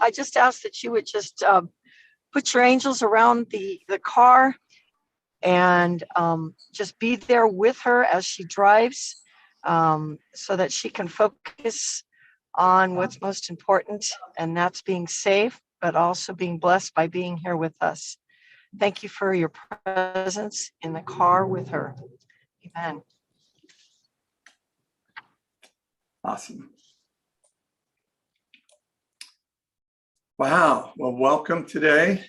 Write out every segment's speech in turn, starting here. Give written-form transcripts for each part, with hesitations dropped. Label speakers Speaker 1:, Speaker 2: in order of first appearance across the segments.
Speaker 1: I just ask that you would just put your angels around the car and just be there with her as she drives, so that she can focus on what's most important, and that's being safe, but also being blessed by being here with us. Thank you for your presence in the car with her. Amen.
Speaker 2: Awesome. Wow. Well, welcome today.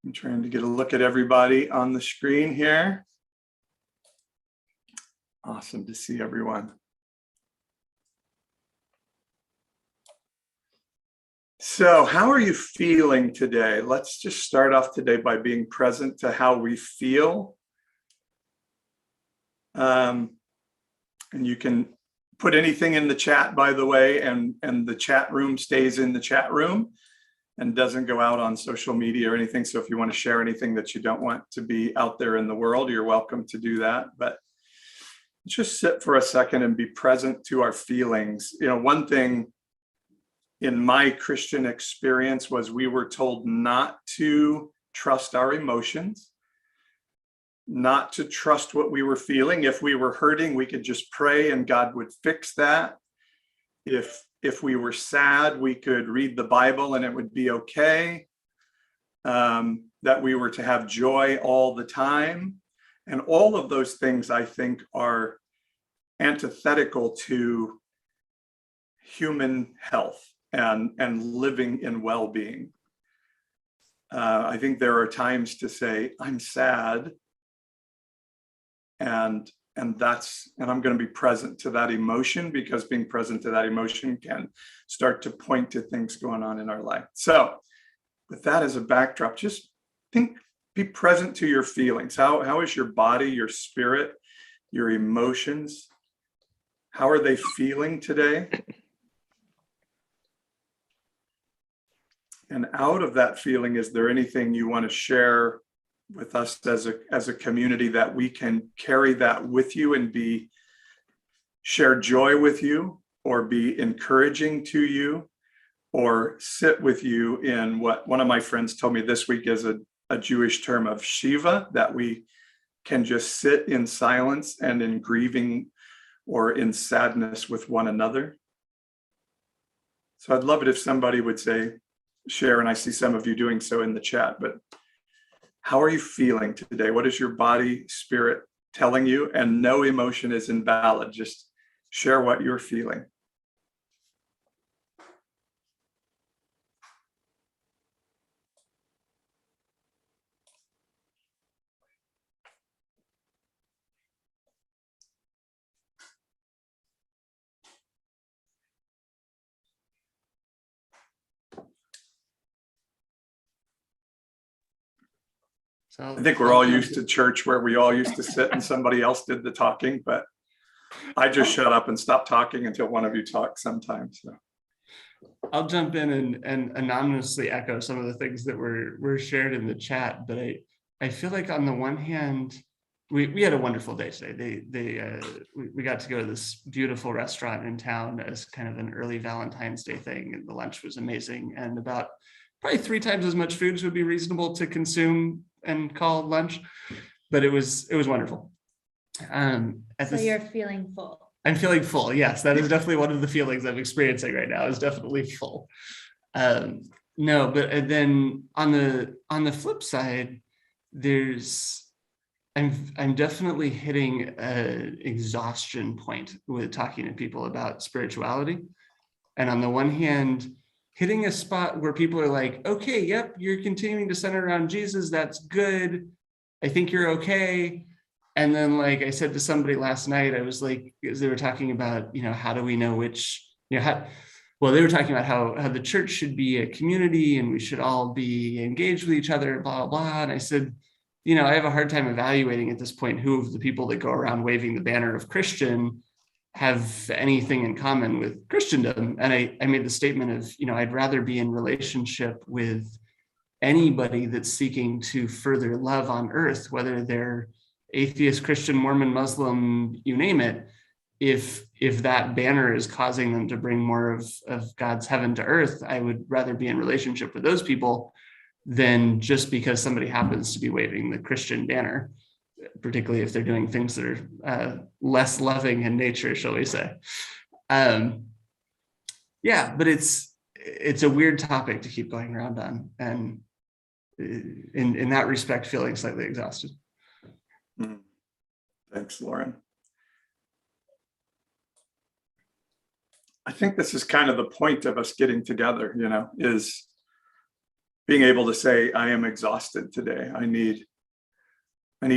Speaker 2: I'm trying to get a look at everybody on the screen here. Awesome to see everyone. So how are you feeling today? Let's just start off today by being present to how we feel. And you can put anything in the chat, by the way, and the chat room stays in the chat room and doesn't go out on social media or anything. So if you want to share anything that you don't want to be out there in the world, you're welcome to do that. But just sit for a second and be present to our feelings. You know, one thing in my Christian experience was we were told not to trust our emotions, not to trust what we were feeling. If we were hurting, we could just pray and God would fix that. If we were sad, we could read the Bible and it would be okay. That we were to have joy all the time. And all of those things, I think, are antithetical to human health and living in well-being. I think there are times to say, I'm sad, and I'm going to be present to that emotion, because being present to that emotion can start to point to things going on in our life. So with that as a backdrop, just be present to your feelings. How is your body, your spirit, your emotions? How are they feeling today? And out of that feeling, is there anything you want to share with us as a community that we can carry that with you and share joy with you, or be encouraging to you, or sit with you in what one of my friends told me this week is a Jewish term of Shiva, that we can just sit in silence and in grieving or in sadness with one another. So I'd love it if somebody would share, and I see some of you doing so in the chat, but how are you feeling today? What is your body, spirit telling you? And no emotion is invalid. Just share what you're feeling.
Speaker 3: So
Speaker 2: I think we're all used to church where we all used to sit and somebody else did the talking, but I just shut up and stop talking until one of you talks sometimes. So.
Speaker 3: I'll jump in and anonymously echo some of the things that were shared in the chat, but I feel like on the one hand, we had a wonderful day today. We got to go to this beautiful restaurant in town as kind of an early Valentine's Day thing, and the lunch was amazing, and about probably 3 times as much food as would be reasonable to consume and call lunch, but it was wonderful.
Speaker 4: So you're feeling full.
Speaker 3: I'm feeling full. Yes, that is definitely one of the feelings I'm experiencing right now, is definitely full. No, but then on the flip side, I'm definitely hitting an exhaustion point with talking to people about spirituality. And on the one hand, hitting a spot where people are like, okay, yep, you're continuing to center around Jesus. That's good. I think you're okay. And then, like I said to somebody last night, I was like, as they were talking about, how do we know which, they were talking about how the church should be a community and we should all be engaged with each other, blah, blah, blah. And I said, I have a hard time evaluating at this point who of the people that go around waving the banner of Christian have anything in common with Christendom. And I made the statement of, I'd rather be in relationship with anybody that's seeking to further love on earth, whether they're atheist, Christian, Mormon, Muslim, you name it, if that banner is causing them to bring more of God's heaven to earth, I would rather be in relationship with those people than just because somebody happens to be waving the Christian banner, particularly if they're doing things that are less loving in nature, shall we say. Yeah, but it's a weird topic to keep going around on, and in that respect, feeling slightly exhausted.
Speaker 2: Thanks, Lauren. I think this is kind of the point of us getting together, is being able to say, I am exhausted today. I need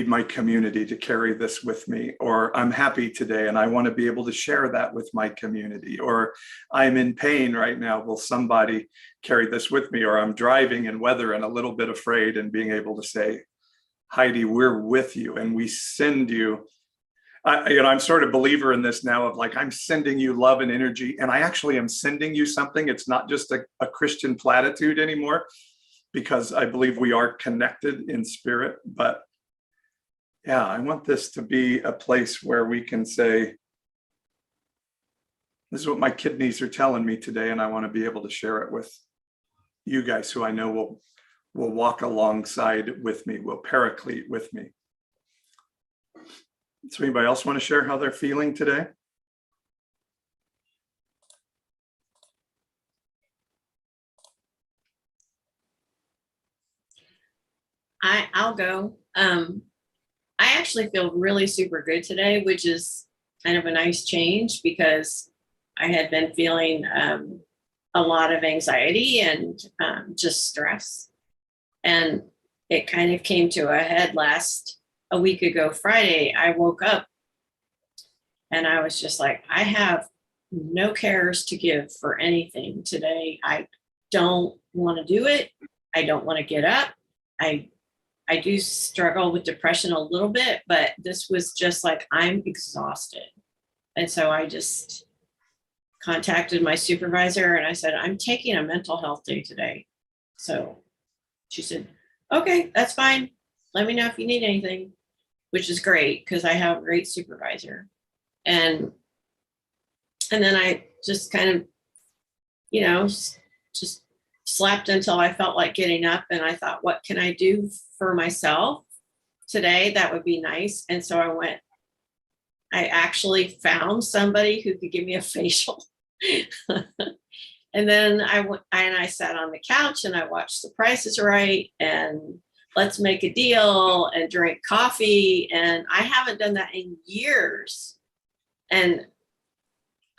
Speaker 2: my community to carry this with me, or I'm happy today and I want to be able to share that with my community, or I'm in pain right now. Will somebody carry this with me? Or I'm driving in weather and a little bit afraid, and being able to say, Heidi, we're with you and we send you. I'm sort of a believer in this now of like, I'm sending you love and energy, and I actually am sending you something. It's not just a Christian platitude anymore, because I believe we are connected in spirit. But yeah, I want this to be a place where we can say, this is what my kidneys are telling me today, and I want to be able to share it with you guys who I know will walk alongside with me, will paraclete with me. So anybody else want to share how they're feeling today?
Speaker 5: I'll go. I actually feel really super good today, which is kind of a nice change, because I had been feeling a lot of anxiety and just stress. And it kind of came to a head a week ago Friday. I woke up and I was just like, I have no cares to give for anything today. I don't want to do it. I don't want to get up. I do struggle with depression a little bit, but this was just like, I'm exhausted. And so I just contacted my supervisor and I said, I'm taking a mental health day today. So she said, okay, that's fine. Let me know if you need anything, which is great because I have a great supervisor. And then I just kind of, just slept until I felt like getting up, and I thought, what can I do for myself today? That would be nice. And so I actually found somebody who could give me a facial. And then I sat on the couch and I watched The Price is Right and Let's Make a Deal and drank coffee. And I haven't done that in years. And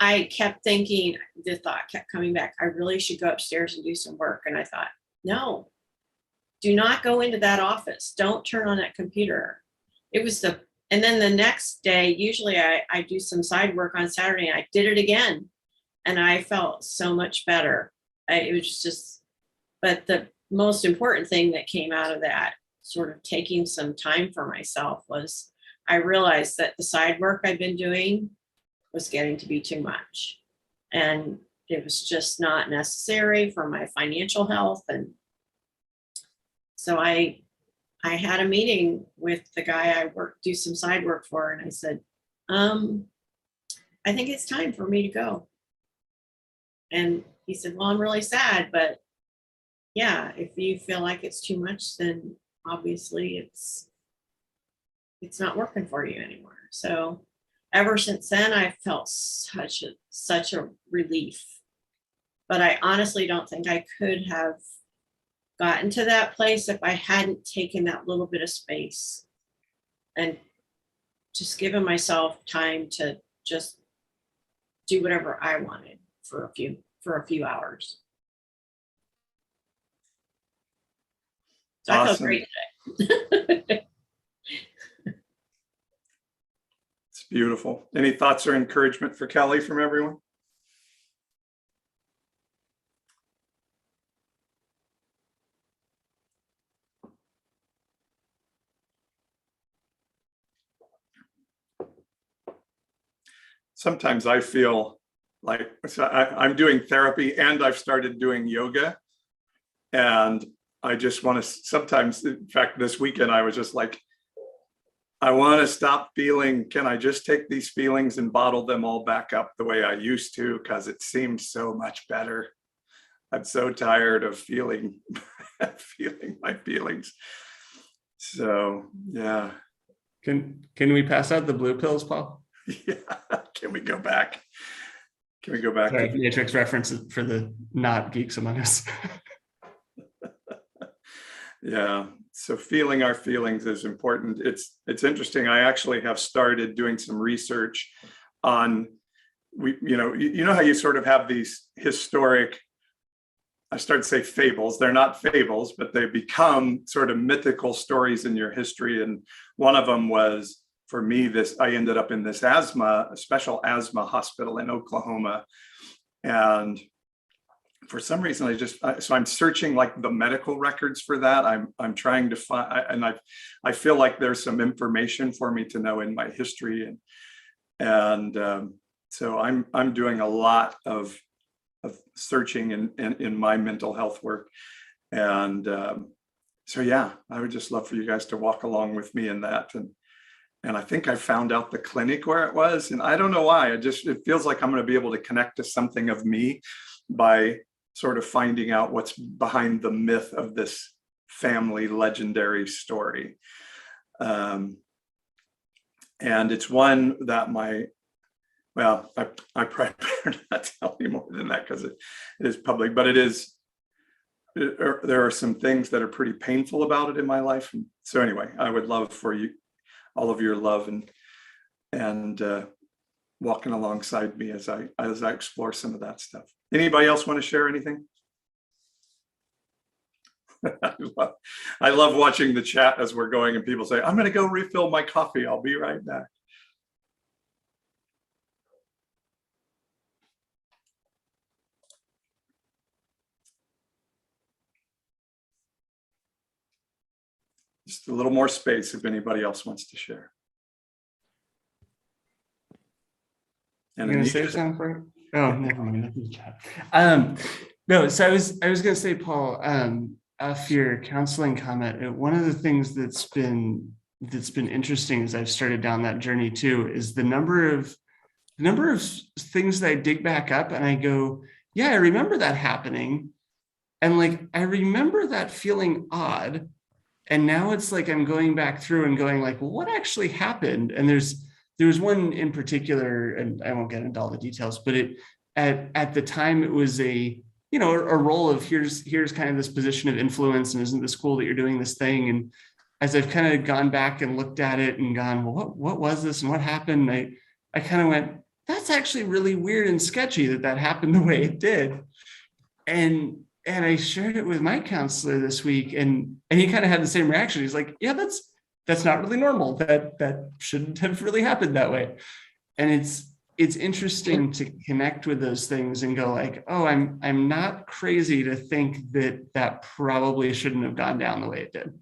Speaker 5: I kept thinking, the thought kept coming back, I really should go upstairs and do some work. And I thought, no, do not go into that office. Don't turn on that computer. And then the next day, usually I do some side work on Saturday, and I did it again. And I felt so much better. It was just, but the most important thing that came out of that, sort of taking some time for myself, was I realized that the side work I've been doing was getting to be too much. And it was just not necessary for my financial health. And so I had a meeting with the guy I do some side work for. And I said, I think it's time for me to go. And he said, well, I'm really sad, but yeah, if you feel like it's too much, then obviously it's not working for you anymore. So ever since then, I felt such a relief. But I honestly don't think I could have gotten to that place if I hadn't taken that little bit of space and just given myself time to just do whatever I wanted for a few hours. So awesome. I feel great today.
Speaker 2: It's beautiful. Any thoughts or encouragement for Kelly from everyone? Sometimes I feel like I'm doing therapy and I've started doing yoga. And I just want to sometimes, in fact, this weekend, I was just like, I want to stop feeling, can I just take these feelings and bottle them all back up the way I used to? Because it seems so much better. I'm so tired of feeling my feelings. So yeah.
Speaker 3: Can we pass out the blue pills, Paul?
Speaker 2: Yeah. Can we go back? Can we go back?
Speaker 3: Sorry, Matrix references for the not geeks among us.
Speaker 2: Yeah. So feeling our feelings is important. It's interesting. I actually have started doing some research on, you know how you sort of have these historic, I started to say fables. They're not fables, but they become sort of mythical stories in your history. And one of them was, for me, I ended up in this a special asthma hospital in Oklahoma. And for some reason, so I'm searching like the medical records for that. I'm trying to find, and I feel like there's some information for me to know in my history. And so I'm doing a lot of searching in my mental health work. And so, yeah, I would just love for you guys to walk along with me in that. And I think I found out the clinic where it was, and I don't know why. It feels like I'm going to be able to connect to something of me by sort of finding out what's behind the myth of this family legendary story. And it's one that I probably better not tell you more than that because it is public, but there are some things that are pretty painful about it in my life. And so anyway, I would love for you, all of your love and walking alongside me as I explore some of that stuff. Anybody else want to share anything? I love watching the chat as we're going and people say, I'm going to go refill my coffee. I'll be right back. Just a little more space if anybody else wants to share.
Speaker 3: And I'm going to say something for it? Oh, never mind. Nothing to chat. No, so I was going to say, Paul, off your counseling comment, one of the things that's been interesting as I've started down that journey too is the number of things that I dig back up and I go, yeah, I remember that happening, and like I remember that feeling odd, and now it's like I'm going back through and going like, well, what actually happened? And there was one in particular, and I won't get into all the details, but at the time it was a role of here's kind of this position of influence, and isn't this cool that you're doing this thing? And as I've kind of gone back and looked at it and gone, well, what was this and what happened? I kind of went, that's actually really weird and sketchy that happened the way it did. And I shared it with my counselor this week, and he kind of had the same reaction. He's like, yeah, that's not really normal. That shouldn't have really happened that way. And it's interesting to connect with those things and go like, oh, I'm not crazy to think that probably shouldn't have gone down the way it did.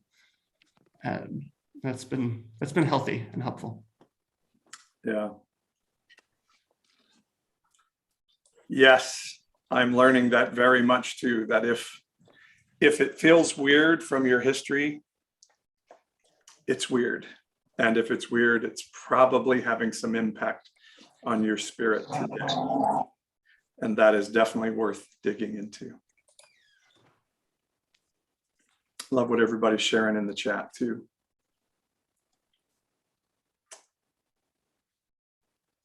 Speaker 3: That's been healthy and helpful.
Speaker 2: Yeah. Yes, I'm learning that very much too, that if it feels weird from your history, it's weird. And if it's weird, it's probably having some impact on your spirit today. And that is definitely worth digging into. Love what everybody's sharing in the chat too.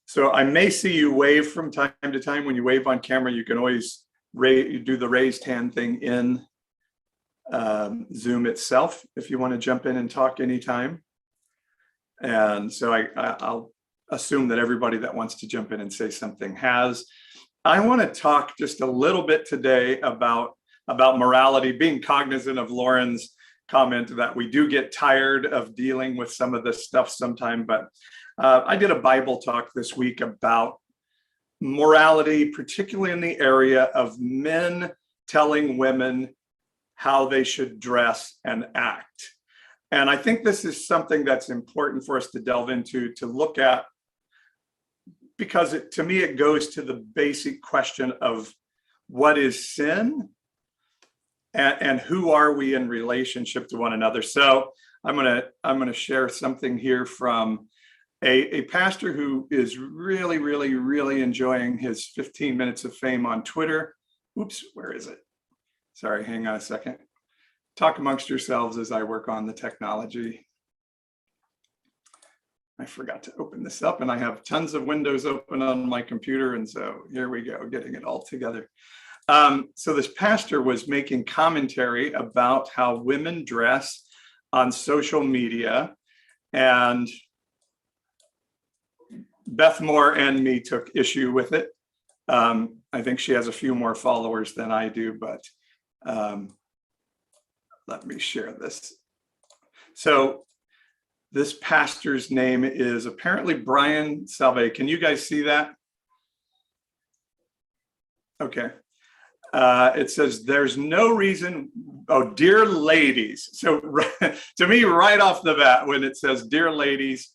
Speaker 2: So I may see you wave from time to time. When you wave on camera, you can always do the raised hand thing in Zoom itself if you want to jump in and talk anytime. And so I'll assume that everybody that wants to jump in and say something has. I want to talk just a little bit today about morality, being cognizant of Lauren's comment that we do get tired of dealing with some of this stuff sometime, but I did a Bible talk this week about morality, particularly in the area of men telling women how they should dress and act. And I think this is something that's important for us to delve into, to look at, because to me, it goes to the basic question of what is sin and who are we in relationship to one another. So I'm gonna share something here from a pastor who is really, really, really enjoying his 15 minutes of fame on Twitter. Oops, where is it? Sorry, hang on a second. Talk amongst yourselves as I work on the technology. I forgot to open this up, and I have tons of windows open on my computer, and so here we go, getting it all together. So this pastor was making commentary about how women dress on social media, and Beth Moore and me took issue with it. I think she has a few more followers than I do, but let me share this. So this pastor's name is apparently Brian Salve. Can you guys see that? Okay. It says, there's no reason, oh, dear ladies. So to me, right off the bat, when it says, dear ladies,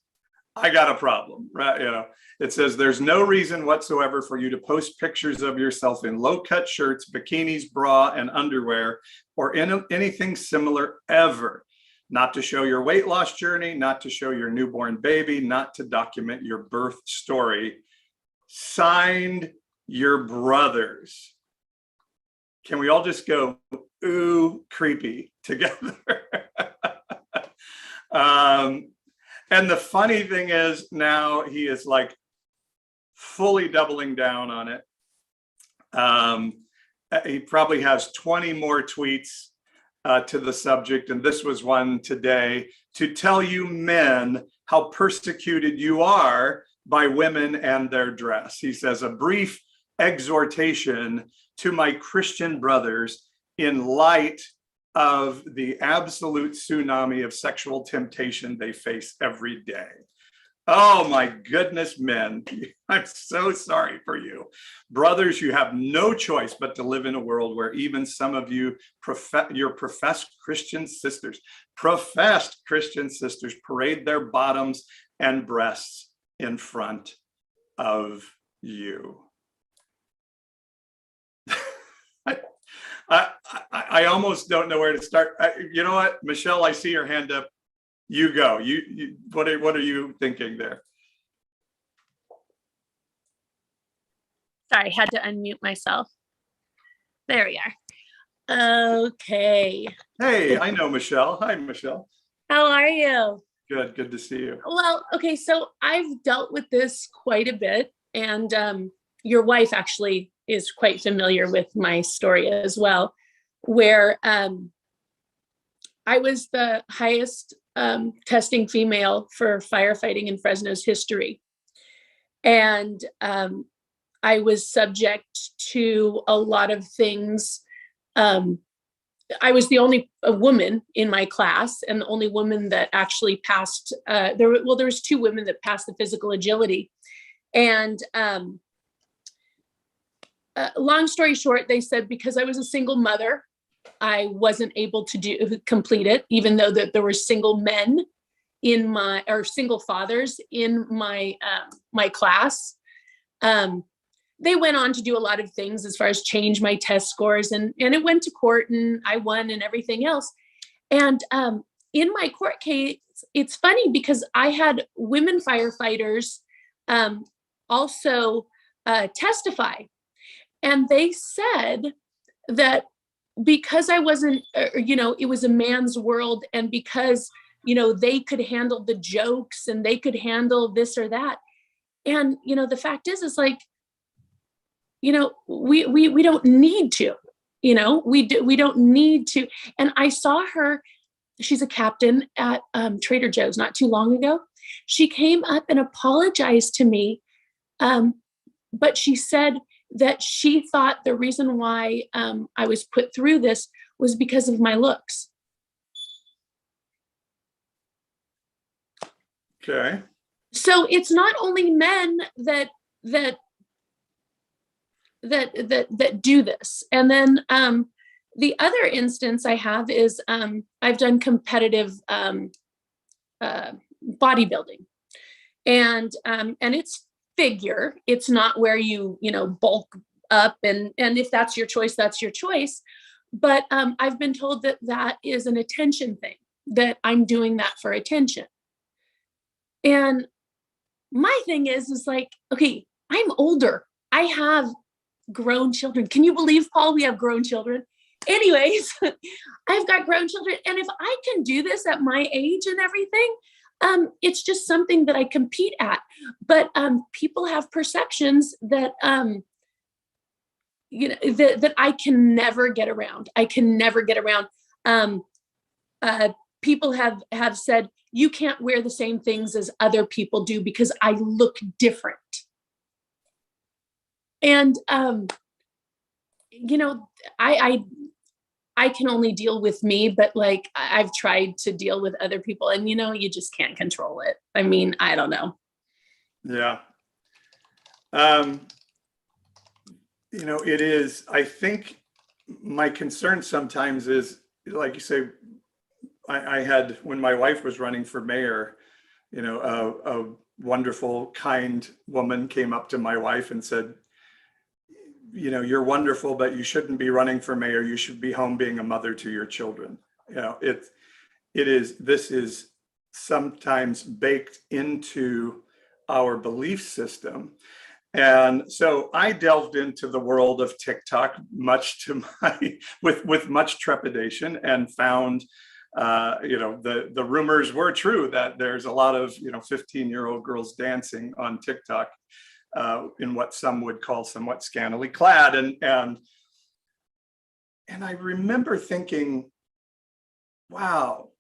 Speaker 2: I got a problem, right? You know, it says, there's no reason whatsoever for you to post pictures of yourself in low-cut shirts, bikinis, bra, and underwear, or in anything similar ever. Not to show your weight loss journey, not to show your newborn baby, not to document your birth story. Signed, your brothers. Can we all just go, ooh, creepy together? And the funny thing is now he is like fully doubling down on it. He probably has 20 more tweets to the subject, and this was one today, to tell you men how persecuted you are by women and their dress. He says, a brief exhortation to my Christian brothers in light of the absolute tsunami of sexual temptation they face every day. Oh my goodness, men, I'm so sorry for you. Brothers, you have no choice but to live in a world where even some of you, your professed Christian sisters parade their bottoms and breasts in front of you. I almost don't know where to start. You know what, Michelle, I see your hand up. You go. What are you thinking there?
Speaker 6: Sorry, had to unmute myself. There we are. Okay.
Speaker 2: Hey, I know Michelle. Hi, Michelle.
Speaker 6: How are you?
Speaker 2: Good to see you.
Speaker 6: Well, okay, so I've dealt with this quite a bit, and your wife actually is quite familiar with my story as well, where I was the highest testing female for firefighting in Fresno's history. And I was subject to a lot of things. I was the only woman in my class, and the only woman that actually passed. There was 2 women that passed the physical agility. And long story short, they said because I was a single mother, I wasn't able to complete it, even though that there were single men in single fathers in my my class. They went on to do a lot of things as far as change my test scores, and it went to court, and I won and everything else. And in my court case, it's funny because I had women firefighters also testify, and they said that because I wasn't, it was a man's world, and because, they could handle the jokes and they could handle this or that. And, the fact is like, we don't need to, we don't need to. And I saw her, she's a captain at Trader Joe's not too long ago. She came up and apologized to me. But she said that she thought the reason why I was put through this was because of my looks.
Speaker 2: Okay.
Speaker 6: So it's not only men that do this. And then the other instance I have is I've done competitive bodybuilding, and it's figure. It's not where you bulk up, and if that's your choice, that's your choice. But I've been told that is an attention thing. that I'm doing that for attention. And my thing is like, okay, I'm older. I have grown children. Can you believe, Paul, we have grown children? Anyways, I've got grown children. And if I can do this at my age and everything, it's just something that I compete at. But people have perceptions that, that I can never get around. I can never get around. People have said, you can't wear the same things as other people do because I look different. And, I can only deal with me, but like I've tried to deal with other people and, you just can't control it. I mean, I don't know.
Speaker 2: Yeah. It is, I think my concern sometimes is, like you say, I had, when my wife was running for mayor, a wonderful, kind woman came up to my wife and said, you're wonderful, but you shouldn't be running for mayor. You should be home being a mother to your children. This is sometimes baked into our belief system. And so I delved into the world of TikTok, with much trepidation, and found, the rumors were true that there's a lot of, 15-year-old girls dancing on TikTok in what some would call somewhat scantily clad. And I remember thinking, wow,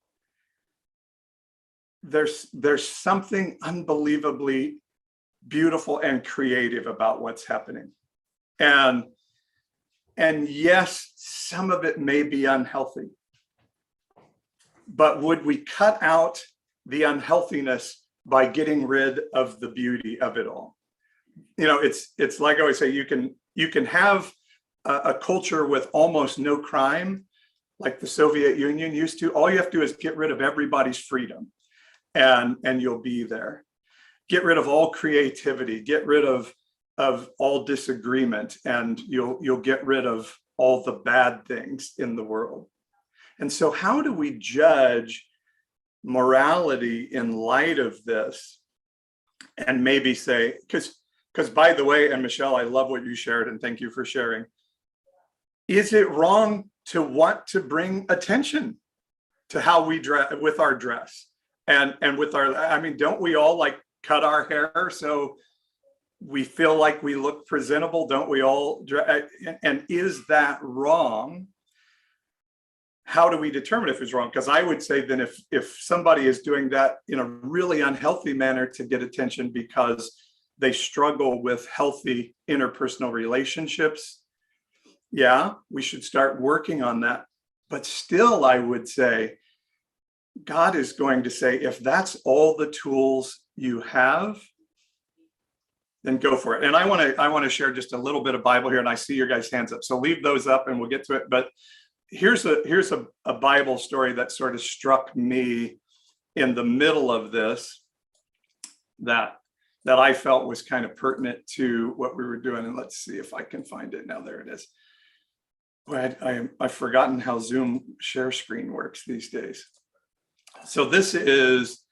Speaker 2: there's something unbelievably beautiful and creative about what's happening. And yes, some of it may be unhealthy, but would we cut out the unhealthiness by getting rid of the beauty of it all? It's like I always say, you can have a culture with almost no crime, like the Soviet Union used to. All you have to do is get rid of everybody's freedom, and you'll be there. Get rid of all creativity, get rid of all disagreement, and you'll get rid of all the bad things in the world. And so how do we judge morality in light of this? And maybe say, because by the way, and Michelle, I love what you shared, and thank you for sharing. Is it wrong to want to bring attention to how we dress, with our dress, and with our, don't we all like cut our hair so we feel like we look presentable? Don't we all? And is that wrong? How do we determine if it's wrong? Because I would say then if somebody is doing that in a really unhealthy manner to get attention because they struggle with healthy interpersonal relationships, yeah, we should start working on that. But still, I would say, God is going to say, if that's all the tools you have, then go for it. And I want to share just a little bit of Bible here, and I see your guys' hands up. So leave those up and we'll get to it. But here's a Bible story that sort of struck me in the middle of this that I felt was kind of pertinent to what we were doing. And let's see if I can find it now. There it is. I've forgotten how Zoom share screen works these days. So this is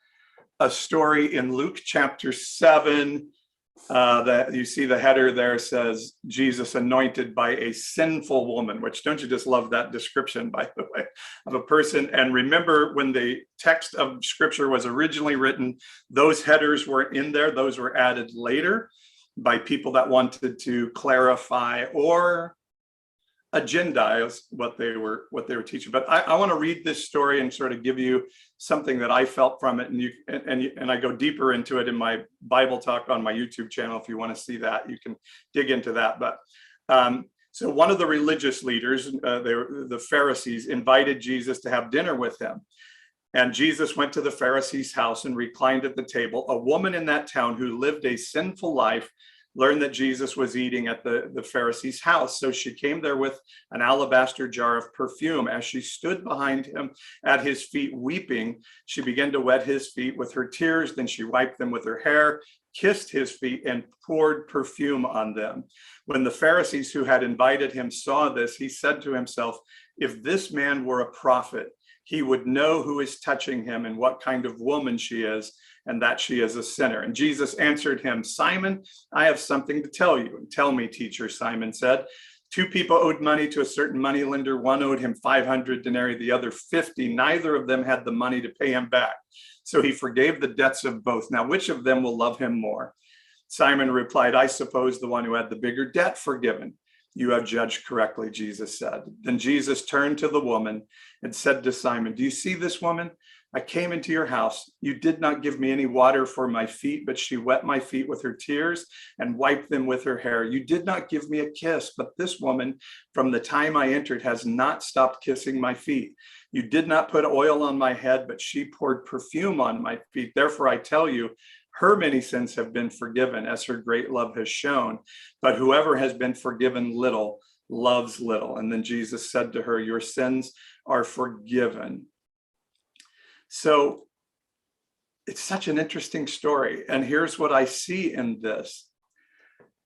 Speaker 2: a story in Luke chapter 7. That you see the header there says Jesus anointed by a sinful woman, which, don't you just love that description, by the way, of a person? And remember, when the text of scripture was originally written, those headers weren't in there. Those were added later by people that wanted to clarify or agendize what they were teaching. But I want to read this story and sort of give you something that I felt from it, and I go deeper into it in my Bible talk on my YouTube channel. If you want to see that, you can dig into that. But so one of the religious leaders, the Pharisees, invited Jesus to have dinner with him. And Jesus went to the Pharisee's house and reclined at the table. A woman in that town who lived a sinful life learned that Jesus was eating at the Pharisee's house. So she came there with an alabaster jar of perfume. As she stood behind him at his feet weeping, she began to wet his feet with her tears. Then she wiped them with her hair, kissed his feet, and poured perfume on them. When the Pharisees who had invited him saw this, he said to himself, if this man were a prophet, he would know who is touching him and what kind of woman she is, and that she is a sinner. And Jesus answered him, Simon, I have something to tell you. Tell me, teacher, Simon said. 2 people owed money to a certain moneylender. One owed him 500 denarii, the other 50. Neither of them had the money to pay him back. So he forgave the debts of both. Now, which of them will love him more? Simon replied, I suppose the one who had the bigger debt forgiven. You have judged correctly, Jesus said. Then Jesus turned to the woman and said to Simon, do you see this woman? I came into your house. You did not give me any water for my feet, but she wet my feet with her tears and wiped them with her hair. You did not give me a kiss, but this woman, from the time I entered, has not stopped kissing my feet. You did not put oil on my head, but she poured perfume on my feet. Therefore, I tell you, her many sins have been forgiven, as her great love has shown. But whoever has been forgiven little loves little. And then Jesus said to her, your sins are forgiven. So it's such an interesting story. And here's what I see in this.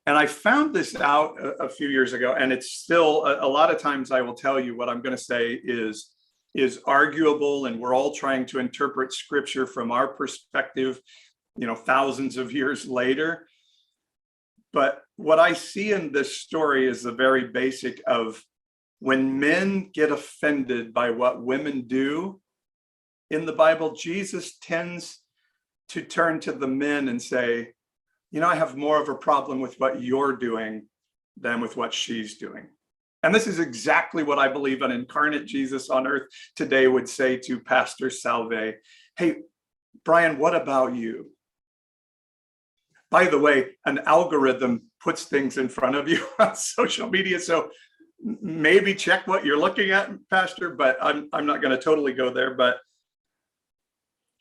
Speaker 2: And I found this out a few years ago, and it's still a lot of times I will tell you what I'm going to say is arguable, and we're all trying to interpret scripture from our perspective, thousands of years later. But what I see in this story is the very basic of when men get offended by what women do in the Bible, Jesus tends to turn to the men and say, I have more of a problem with what you're doing than with what she's doing. And this is exactly what I believe an incarnate Jesus on earth today would say to Pastor Salve. Hey, Brian, what about you? By the way, an algorithm puts things in front of you on social media. So maybe check what you're looking at, Pastor, but I'm not going to totally go there. But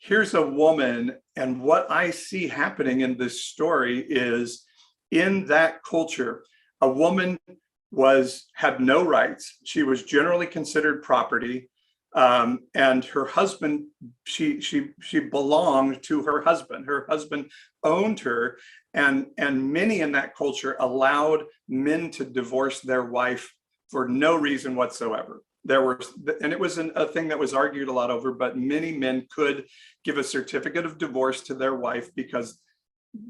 Speaker 2: here's a woman, and what I see happening in this story is in that culture, a woman had no rights. She was generally considered property. And her husband, she belonged to her husband. Her husband owned her, and many in that culture allowed men to divorce their wife for no reason whatsoever. And it was a thing that was argued a lot over, but many men could give a certificate of divorce to their wife because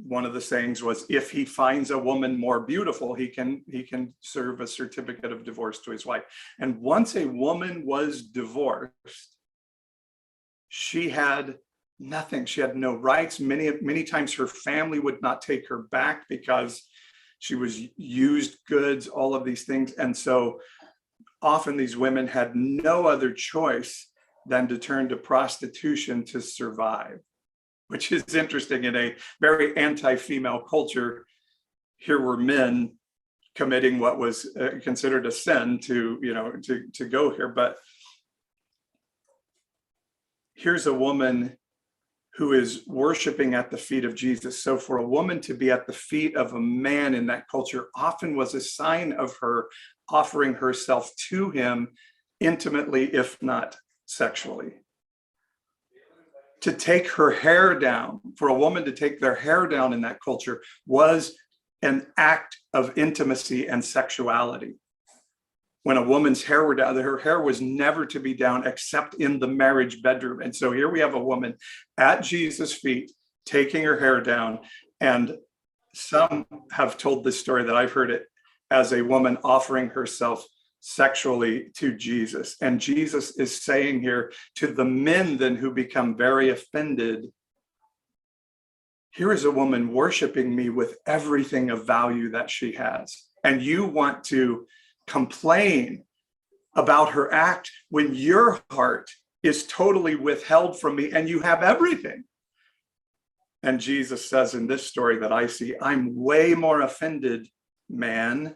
Speaker 2: one of the sayings was, if he finds a woman more beautiful, he can serve a certificate of divorce to his wife. And once a woman was divorced, she had nothing. She had no rights. Many times her family would not take her back because she was used goods, all of these things. And so often these women had no other choice than to turn to prostitution to survive, which is interesting in a very anti-female culture. Here were men committing what was considered a sin to go here. But here's a woman who is worshiping at the feet of Jesus. So for a woman to be at the feet of a man in that culture often was a sign of her offering herself to him intimately, if not sexually. To take her hair down, for a woman to take their hair down in that culture was an act of intimacy and sexuality. When a woman's hair were down, her hair was never to be down except in the marriage bedroom. And so here we have a woman at Jesus' feet taking her hair down. And some have told this story that I've heard it as a woman offering herself sexually to Jesus. And Jesus is saying here to the men then who become very offended, here is a woman worshiping me with everything of value that she has. And you want to complain about her act when your heart is totally withheld from me and you have everything. And Jesus says in this story that I see, I'm way more offended, man,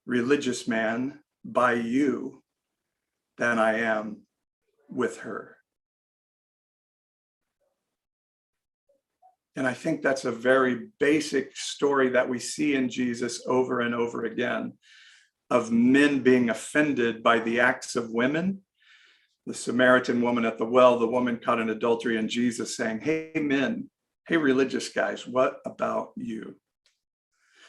Speaker 2: religious man, by you than I am with her. And I think that's a very basic story that we see in Jesus over and over again, of men being offended by the acts of women. The Samaritan woman at the well, the woman caught in adultery, and Jesus saying, hey men, hey religious guys, what about you?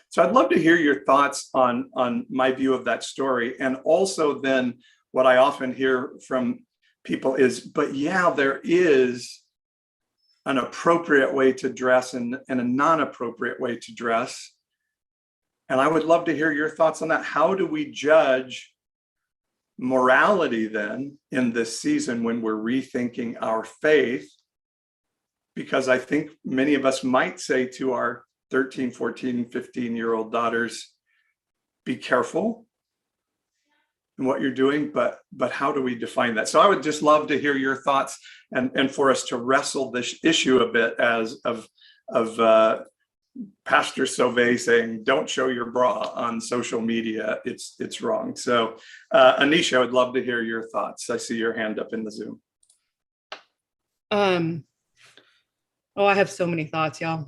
Speaker 2: So I'd love to hear your thoughts on my view of that story. And also then what I often hear from people is, but yeah, there is an appropriate way to dress and a non-appropriate way to dress. And I would love to hear your thoughts on that. How do we judge morality then in this season when we're rethinking our faith? Because I think many of us might say to our 13, 14, 15-year-old daughters, be careful in what you're doing, but how do we define that? So I would just love to hear your thoughts and for us to wrestle this issue a bit as of Pastor Sauvé saying, don't show your bra on social media. It's wrong. So Anisha, I would love to hear your thoughts. I see your hand up in the Zoom.
Speaker 7: Oh, I have so many thoughts, y'all.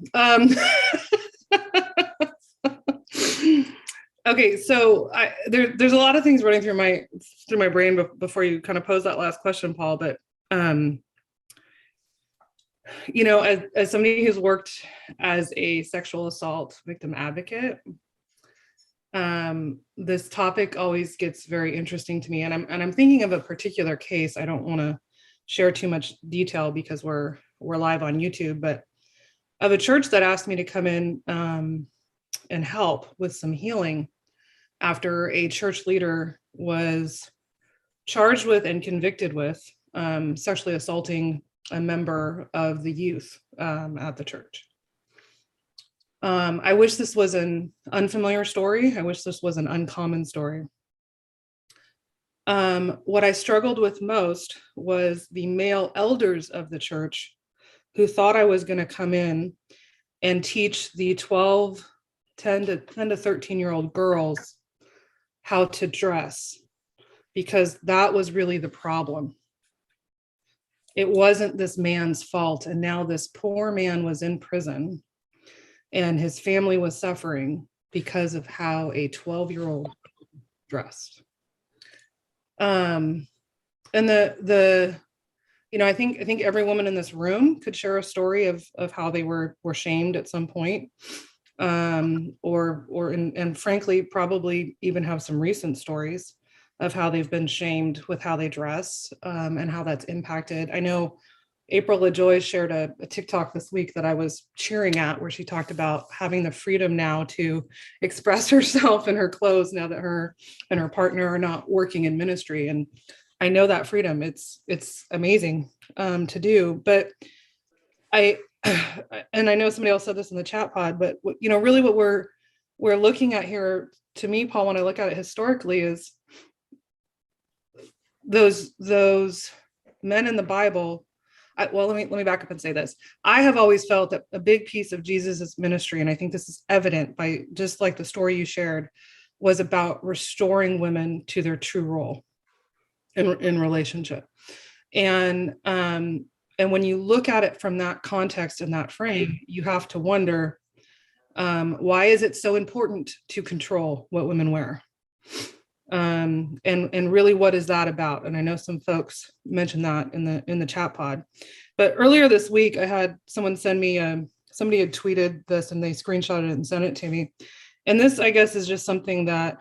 Speaker 7: Okay, so there's a lot of things running through my brain before you kind of pose that last question, Paul. But you know, as somebody who's worked as a sexual assault victim advocate, this topic always gets very interesting to me, and I'm thinking of a particular case. I don't want to share too much detail because we're live on YouTube, but of a church that asked me to come in and help with some healing after a church leader was charged with and convicted with sexually assaulting a member of the youth at the church. I wish this was an unfamiliar story. I wish this was an uncommon story. What I struggled with most was the male elders of the church who thought I was going to come in and teach the 10 to 13-year-old girls how to dress, because that was really the problem. It wasn't this man's fault. And now this poor man was in prison and his family was suffering because of how a 12-year-old dressed. And you know, I think every woman in this room could share a story of how they were shamed at some point, and frankly, probably even have some recent stories of how they've been shamed with how they dress, and how that's impacted. I know April LaJoy shared a TikTok this week that I was cheering at, where she talked about having the freedom now to express herself in her clothes now that her and her partner are not working in ministry. And I know that freedom, it's amazing to do. But and I know somebody else said this in the chat pod, but you know, really what we're looking at here, to me, Paul, when I look at it historically, is those men in the Bible. Well, let me back up and say this. I have always felt that a big piece of Jesus's ministry, and I think this is evident by just like the story you shared, was about restoring women to their true role in relationship. And when you look at it from that context and that frame, you have to wonder, why is it so important to control what women wear? And really, what is that about? And I know some folks mentioned that in the chat pod. But earlier this week, I had someone send me, somebody had tweeted this and they screenshotted it and sent it to me. And this, I guess, is just something that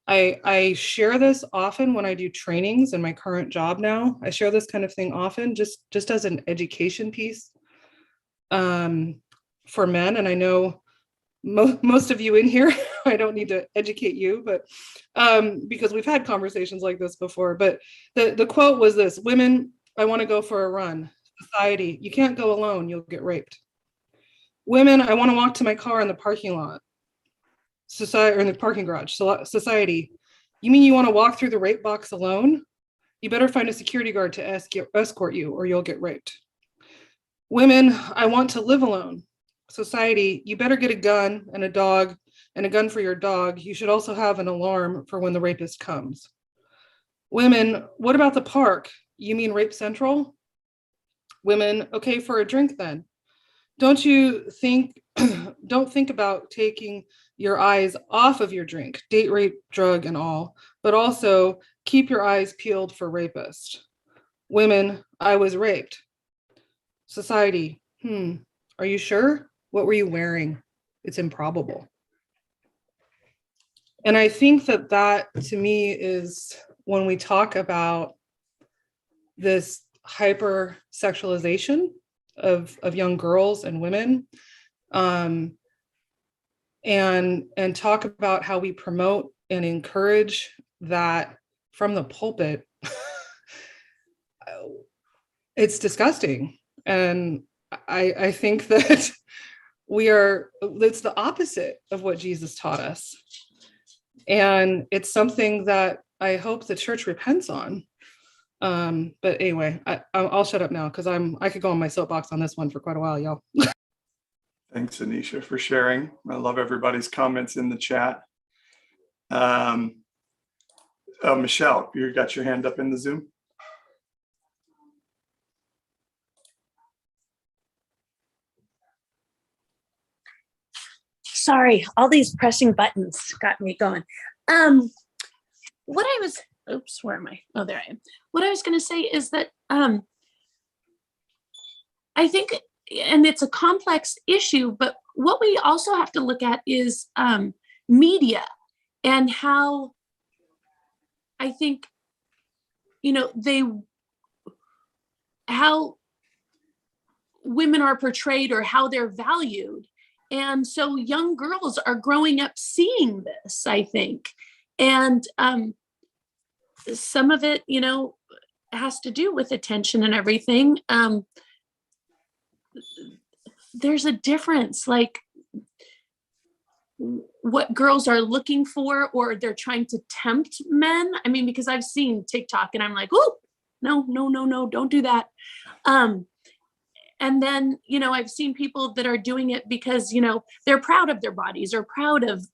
Speaker 7: I share this often when I do trainings in my current job now. I share this kind of thing often, just as an education piece for men. And I know most of you in here, I don't need to educate you, but because we've had conversations like this before. But the quote was this: women, I want to go for a run. Society, you can't go alone, you'll get raped. Women, I want to walk to my car in the parking lot. Society, or in the parking garage. Society, you mean you want to walk through the rape box alone? You better find a security guard to escort you or you'll get raped. Women, I want to live alone. Society, you better get a gun and a dog and a gun for your dog. You should also have an alarm for when the rapist comes. Women, what about the park? You mean Rape Central? Women, okay, for a drink then. Don't think about taking your eyes off of your drink, date rape, drug, and all, but also keep your eyes peeled for rapists. Women, I was raped. Society, are you sure? What were you wearing? It's improbable. And I think that to me is when we talk about this hyper sexualization of young girls and women, and talk about how we promote and encourage that from the pulpit. It's disgusting. And I think that it's the opposite of what Jesus taught us. And it's something that I hope the church repents on. But anyway, I'll shut up now because I could go on my soapbox on this one for quite a while, y'all.
Speaker 2: Thanks, Anisha, for sharing. I love everybody's comments in the chat. Michelle, you got your hand up in the Zoom.
Speaker 6: Sorry, all these pressing buttons got me going. Where am I? Oh, there I am. What I was going to say is that I think, and it's a complex issue, but what we also have to look at is media and how I think, how women are portrayed or how they're valued. And so young girls are growing up seeing this, I think. And some of it, has to do with attention and everything. There's a difference, like what girls are looking for, or they're trying to tempt men. I mean, because I've seen TikTok and I'm like, oh, no, don't do that. And then, I've seen people that are doing it because, they're proud of their bodies or proud of,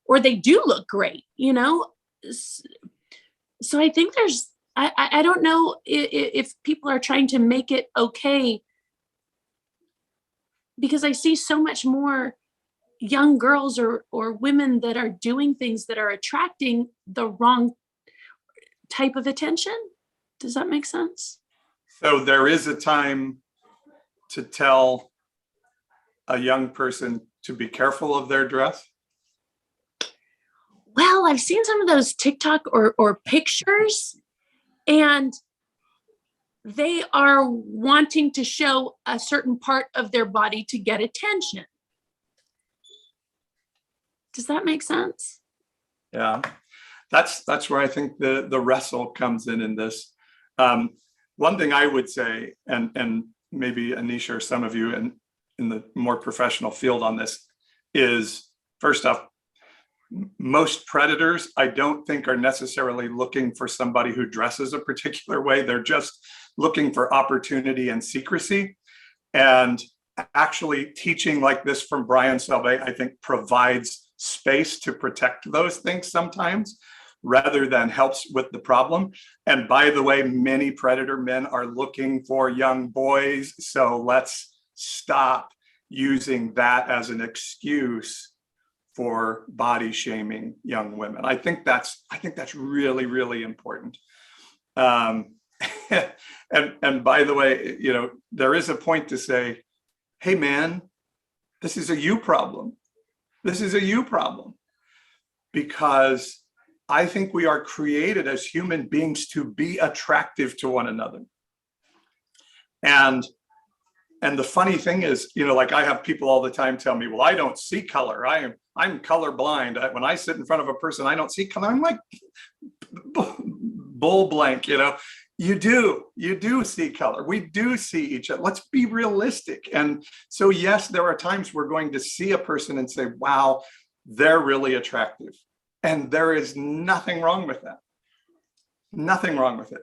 Speaker 6: or they do look great, So I think I don't know if people are trying to make it okay, because I see so much more young girls or women that are doing things that are attracting the wrong type of attention. Does that make sense?
Speaker 2: So there is a time to tell a young person to be careful of their dress?
Speaker 6: Well, I've seen some of those TikTok or pictures, and they are wanting to show a certain part of their body to get attention. Does that make sense?
Speaker 2: Yeah, that's where I think the wrestle comes in this. One thing I would say, and maybe Anisha or some of you in the more professional field on this, is first off, most predators I don't think are necessarily looking for somebody who dresses a particular way. They're just looking for opportunity and secrecy. And actually teaching like this from Brian Salve, I think, provides space to protect those things sometimes, rather than helps with the problem. And by the way, many predator men are looking for young boys. So let's stop using that as an excuse for body shaming young women. I think that's really, really important. And by the way, there is a point to say, hey man, this is a you problem. This is a you problem. Because I think we are created as human beings to be attractive to one another. And the funny thing is, like I have people all the time tell me, well, I don't see color. I'm colorblind. When I sit in front of a person, I don't see color. I'm like, bull blank, you do see color. We do see each other. Let's be realistic. And so, yes, there are times we're going to see a person and say, wow, they're really attractive. And there is nothing wrong with that. Nothing wrong with it.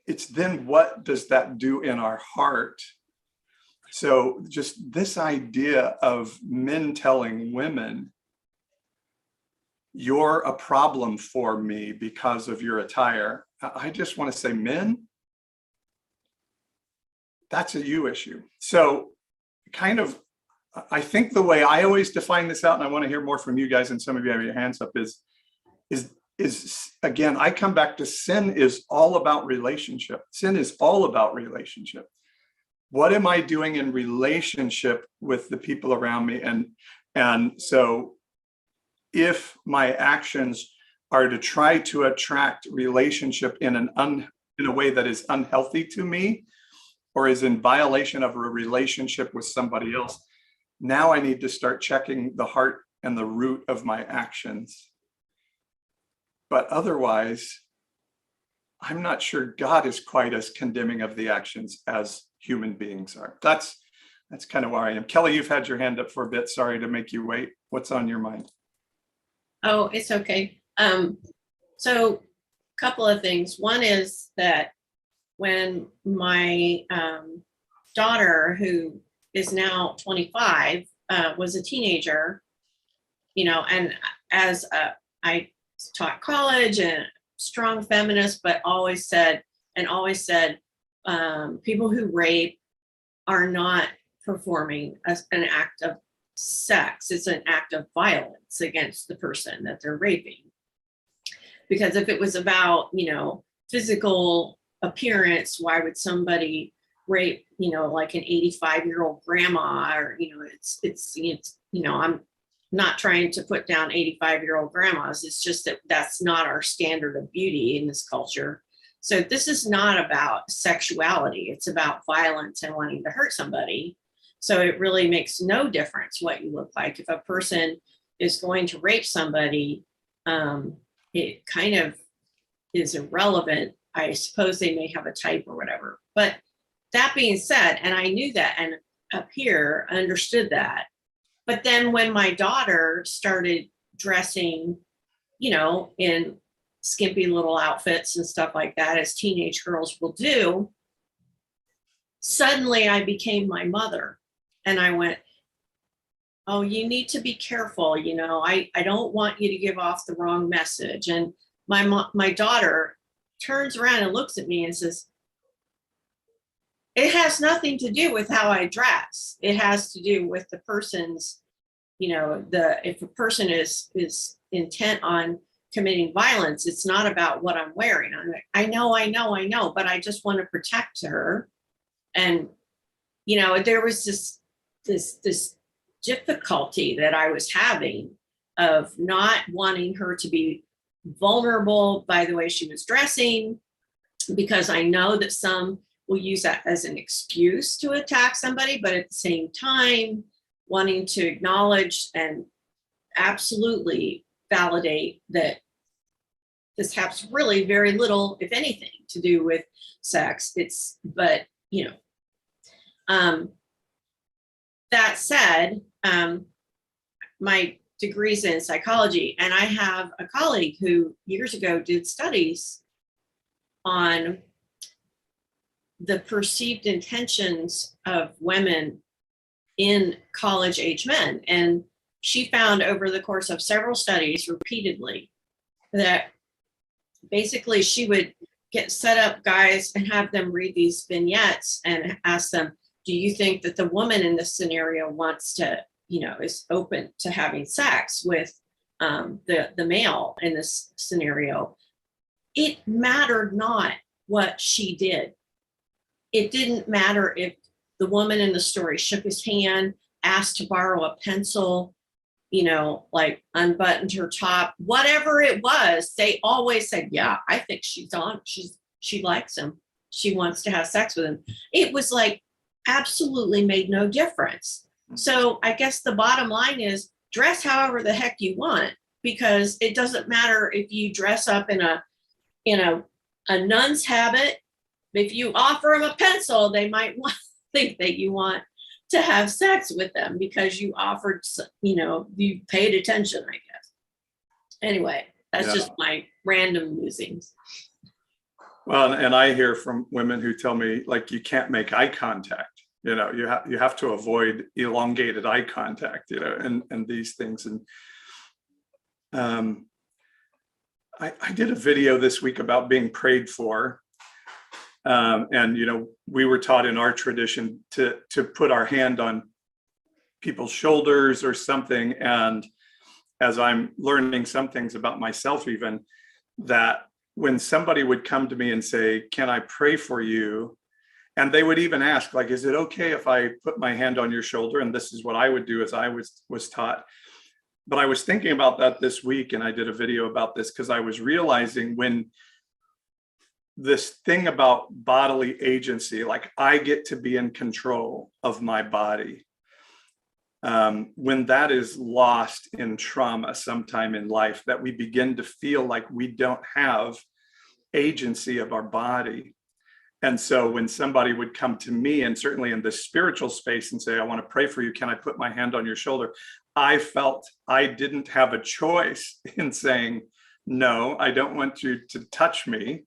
Speaker 2: It's then what does that do in our heart? So just this idea of men telling women, you're a problem for me because of your attire. I just want to say, men, that's a you issue. So I think the way I always define this out, and I want to hear more from you guys, and some of you have your hands up, is again, I come back to sin is all about relationship. Sin is all about relationship. What am I doing in relationship with the people around me? And so if my actions are to try to attract relationship in an in a way that is unhealthy to me or is in violation of a relationship with somebody else, now I need to start checking the heart and the root of my actions. But otherwise, I'm not sure God is quite as condemning of the actions as human beings are. That's kind of where I am. Kelly, you've had your hand up for a bit. Sorry to make you wait. What's on your mind?
Speaker 5: Oh, it's okay. So a couple of things. One is that when my daughter, who is now 25, was a teenager, and as I taught college and strong feminist, but always said, people who rape are not performing as an act of sex. It's an act of violence against the person that they're raping. Because if it was about, physical appearance, why would somebody rape, like an 85-year-old grandma? Or, I'm not trying to put down 85-year-old grandmas. It's just that that's not our standard of beauty in this culture. So this is not about sexuality. It's about violence and wanting to hurt somebody. So it really makes no difference what you look like. If a person is going to rape somebody, it kind of is irrelevant. I suppose they may have a type or whatever. But that being said, and I knew that, and up here understood that. But then when my daughter started dressing, in skimpy little outfits and stuff like that, as teenage girls will do, suddenly I became my mother. And I went, oh, you need to be careful. I don't want you to give off the wrong message. And my daughter turns around and looks at me and says, it has nothing to do with how I dress. It has to do with the person's, if a person is intent on committing violence, it's not about what I'm wearing. I'm like, I know, but I just want to protect her. And, there was this difficulty that I was having of not wanting her to be vulnerable by the way she was dressing, because I know that some will use that as an excuse to attack somebody, but at the same time, wanting to acknowledge and absolutely validate that this has really very little, if anything, to do with sex. That said, my degree's in psychology, and I have a colleague who years ago did studies on the perceived intentions of women in college age men. And she found over the course of several studies repeatedly that basically she would set up guys and have them read these vignettes and ask them, do you think that the woman in this scenario wants to, is open to having sex with the male in this scenario? It mattered not what she did. It didn't matter if the woman in the story shook his hand, asked to borrow a pencil, like unbuttoned her top, whatever it was, they always said, yeah, I think she likes him. She wants to have sex with him. It was like absolutely made no difference. So I guess the bottom line is dress however the heck you want, because it doesn't matter if you dress up in a nun's habit. If you offer them a pencil, they might think that you want to have sex with them because you offered, you paid attention, I guess. Anyway, that's just my random musings.
Speaker 2: Well, and I hear from women who tell me, like, you can't make eye contact. You have to avoid elongated eye contact, and these things. And I did a video this week about being prayed for. And, we were taught in our tradition to put our hand on people's shoulders or something. And as I'm learning some things about myself, even that when somebody would come to me and say, can I pray for you? And they would even ask, like, is it okay if I put my hand on your shoulder? And this is what I would do as I was taught. But I was thinking about that this week, and I did a video about this because I was realizing when this thing about bodily agency, like I get to be in control of my body. When that is lost in trauma sometime in life, that we begin to feel like we don't have agency of our body. And so when somebody would come to me, and certainly in the spiritual space, and say, I want to pray for you, can I put my hand on your shoulder? I felt I didn't have a choice in saying, no, I don't want you to touch me.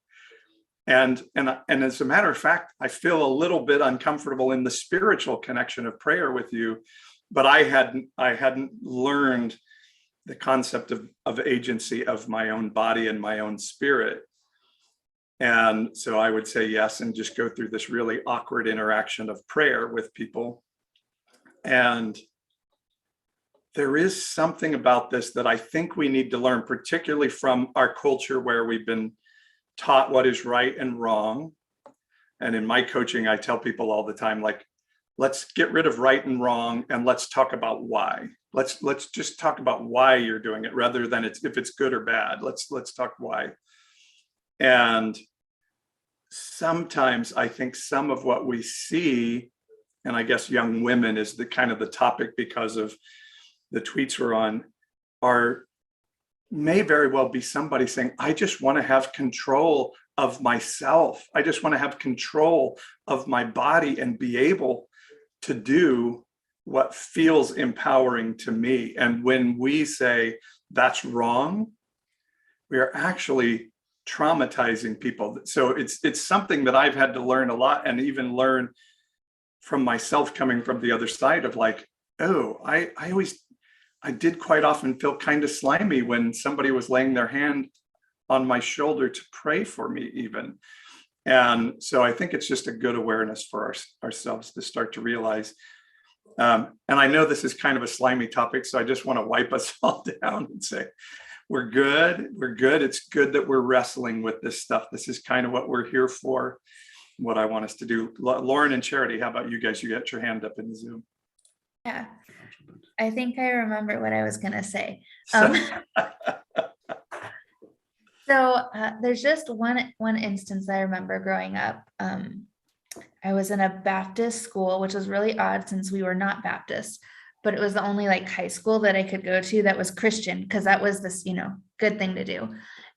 Speaker 2: And as a matter of fact, I feel a little bit uncomfortable in the spiritual connection of prayer with you, but I hadn't learned the concept of agency of my own body and my own spirit. And so I would say yes, and just go through this really awkward interaction of prayer with people. And there is something about this that I think we need to learn, particularly from our culture where we've been taught what is right and wrong. And in my coaching, I tell people all the time, like, let's get rid of right and wrong and let's talk about why. Let's just talk about why you're doing it rather than if it's good or bad. Let's talk why. And sometimes I think some of what we see, and I guess young women is the kind of the topic because of the tweets we're on, may very well be somebody saying, I just want to have control of myself. I just want to have control of my body and be able to do what feels empowering to me. And when we say that's wrong, we are actually traumatizing people. So it's something that I've had to learn a lot, and even learn from myself coming from the other side of like, oh, I did quite often feel kind of slimy when somebody was laying their hand on my shoulder to pray for me even. And so I think it's just a good awareness for ourselves to start to realize. And I know this is kind of a slimy topic, so I just want to wipe us all down and say, we're good. We're good. It's good that we're wrestling with this stuff. This is kind of what we're here for, what I want us to do. Lauren and Charity, how about you guys? You got your hand up in the Zoom.
Speaker 4: Yeah, I think I remember what I was going to say. So there's just one instance I remember growing up. I was in a Baptist school, which was really odd since we were not Baptist, but it was the only like high school that I could go to that was Christian, because that was this, good thing to do.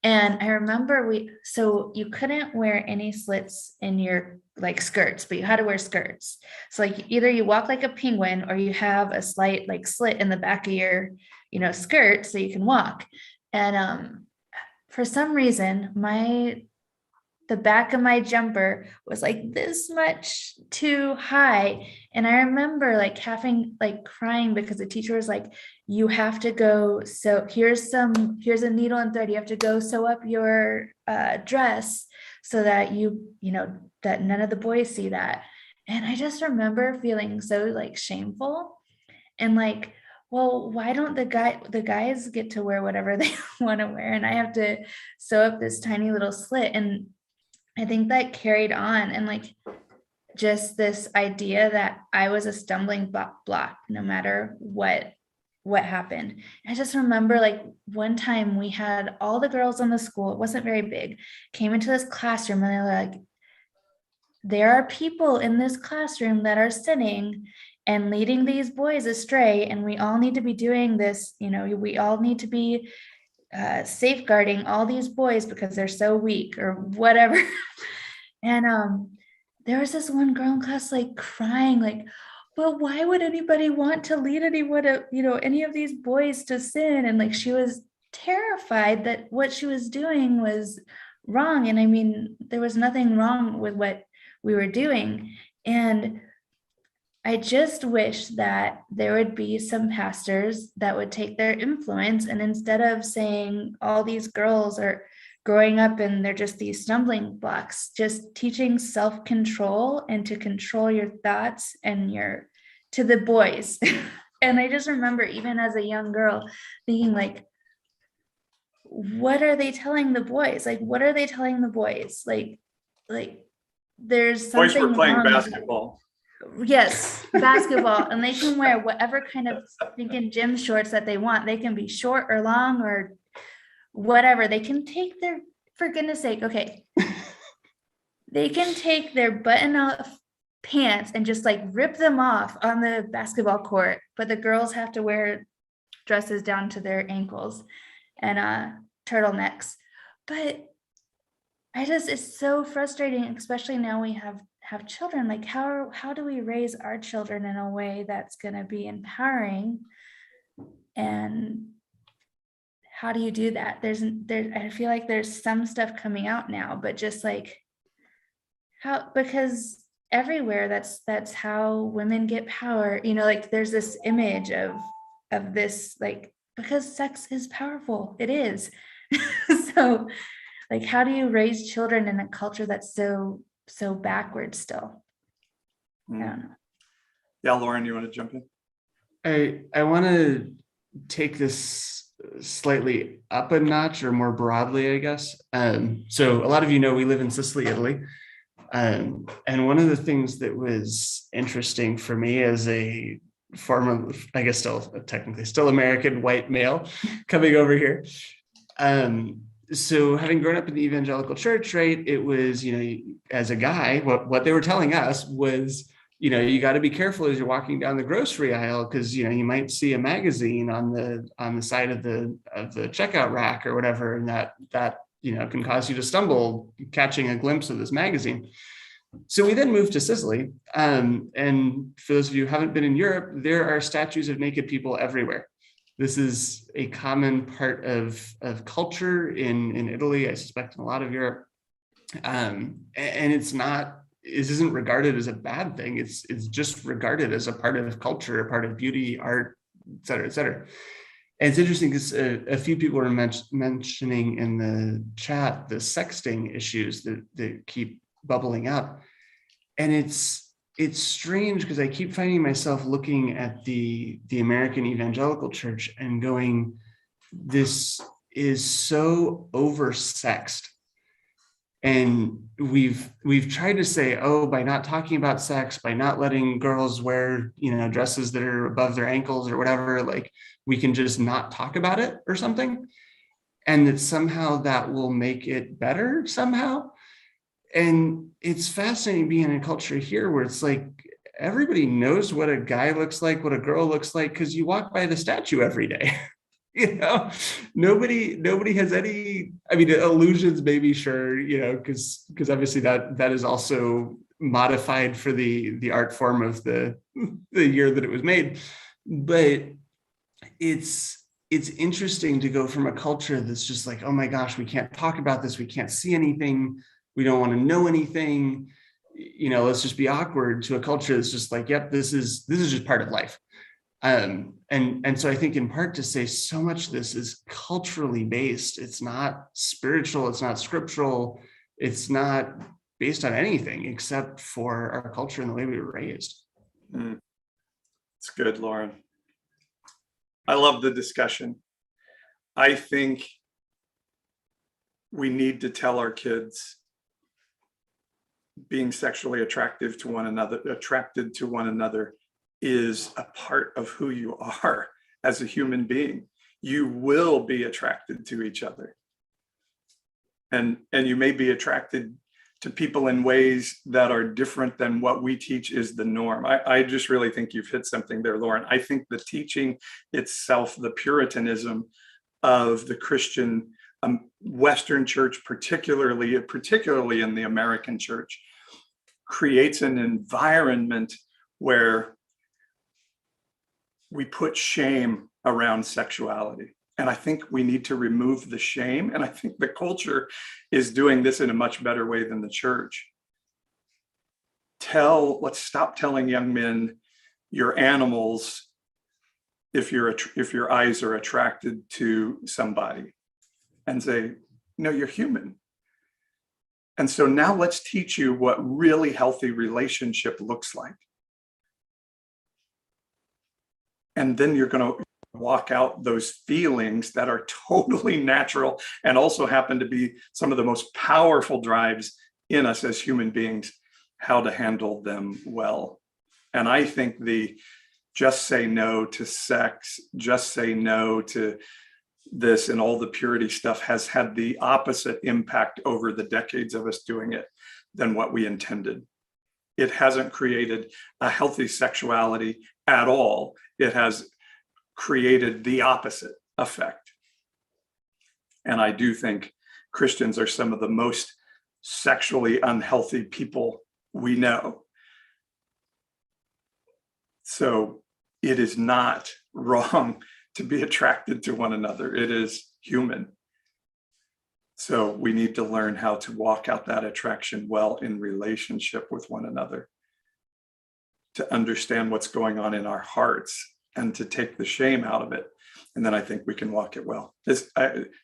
Speaker 4: And I remember so you couldn't wear any slits in your like skirts, but you had to wear skirts. So like either you walk like a penguin or you have a slight like slit in the back of your, skirt so you can walk. And for some reason, the back of my jumper was like this much too high. And I remember like crying because the teacher was like, you have to go. So here's a needle and thread. You have to go sew up your dress so that that none of the boys see that. And I just remember feeling so like shameful and like, well, why don't the guys get to wear whatever they want to wear? And I have to sew up this tiny little slit. And I think that carried on, and like just this idea that I was a stumbling block no matter what happened. I just remember like one time we had all the girls in the school, it wasn't very big, came into this classroom and they were like, there are people in this classroom that are sinning and leading these boys astray, and we all need to be doing this, we all need to be safeguarding all these boys because they're so weak or whatever. And there was this one girl in class like crying like, but why would anybody want to lead anyone any of these boys to sin? And like she was terrified that what she was doing was wrong. And I mean, there was nothing wrong with what we were doing. And I just wish that there would be some pastors that would take their influence, and instead of saying all these girls are growing up and they're just these stumbling blocks, just teaching self-control and to control your thoughts and to the boys. And I just remember even as a young girl thinking like, what are they telling the boys? Like, what are they telling the boys? Like there's something
Speaker 2: Boys were playing
Speaker 4: wrong.
Speaker 2: basketball.
Speaker 4: Yes, basketball, and they can wear whatever kind of thinking gym shorts that they want. They can be short or long or whatever. They can take for goodness sake, okay. they can take their button off pants and just like rip them off on the basketball court, but the girls have to wear dresses down to their ankles and turtlenecks. But it's so frustrating, especially now we have children. Like how do we raise our children in a way that's going to be empowering? And how do you do that? I feel like there's some stuff coming out now, but just like because everywhere that's how women get power, like there's this image of this, like, because sex is powerful, it is. So like, how do you raise children in a culture that's so backwards still? I don't know.
Speaker 2: Yeah, Lauren, you want to jump in?
Speaker 3: I want to take this slightly up a notch, or more broadly, I guess. So a lot of you know we live in Sicily, Italy. And one of the things that was interesting for me as a former, I guess technically still American white male coming over here. So having grown up in the evangelical church, right, it was, as a guy, what they were telling us was, you got to be careful as you're walking down the grocery aisle, because you might see a magazine on the side of the checkout rack or whatever, and that can cause you to stumble catching a glimpse of this magazine. So we then moved to Sicily, and for those of you who haven't been in Europe, there are statues of naked people everywhere. This is a common part of culture in Italy, I suspect in a lot of Europe, and this isn't regarded as a bad thing. It's just regarded as a part of culture, a part of beauty, art, et cetera, et cetera. And it's interesting because a few people were mentioning in the chat the sexting issues that keep bubbling up. And it's strange because I keep finding myself looking at the American evangelical church and going, this is so oversexed. And we've tried to say, by not talking about sex, by not letting girls wear, dresses that are above their ankles or whatever, like we can just not talk about it or something. And that somehow that will make it better somehow. And it's fascinating being in a culture here where it's like, everybody knows what a guy looks like, what a girl looks like, because you walk by the statue every day. Nobody has any, illusions, maybe, sure, because obviously that is also modified for the art form of the year that it was made. But it's interesting to go from a culture that's just like, oh my gosh, we can't talk about this, we can't see anything, we don't want to know anything, let's just be awkward, to a culture that's just like, yep, this is just part of life. And so I think in part to say so much of this is culturally based. It's not spiritual, it's not scriptural, it's not based on anything except for our culture and the way we were raised.
Speaker 2: It's good, Lauren. I love the discussion. I think we need to tell our kids being sexually attracted to one another is a part of who you are as a human being. You will be attracted to each other. And you may be attracted to people in ways that are different than what we teach is the norm. I just really think you've hit something there, Lauren. I think the teaching itself, the Puritanism of the Christian Western church, particularly in the American church, creates an environment where we put shame around sexuality. And I think we need to remove the shame. And I think the culture is doing this in a much better way than the church. Let's stop telling young men you're animals if your eyes are attracted to somebody, and say, no, you're human. And so now let's teach you what really healthy relationship looks like. And then you're going to walk out those feelings that are totally natural and also happen to be some of the most powerful drives in us as human beings, how to handle them well. And I think just say no to sex, just say no to this and all the purity stuff has had the opposite impact over the decades of us doing it than what we intended. It hasn't created a healthy sexuality at all. It has created the opposite effect. And I do think Christians are some of the most sexually unhealthy people we know. So it is not wrong to be attracted to one another. It is human. So we need to learn how to walk out that attraction well in relationship with one another, to understand what's going on in our hearts and to take the shame out of it. And then I think we can walk it well.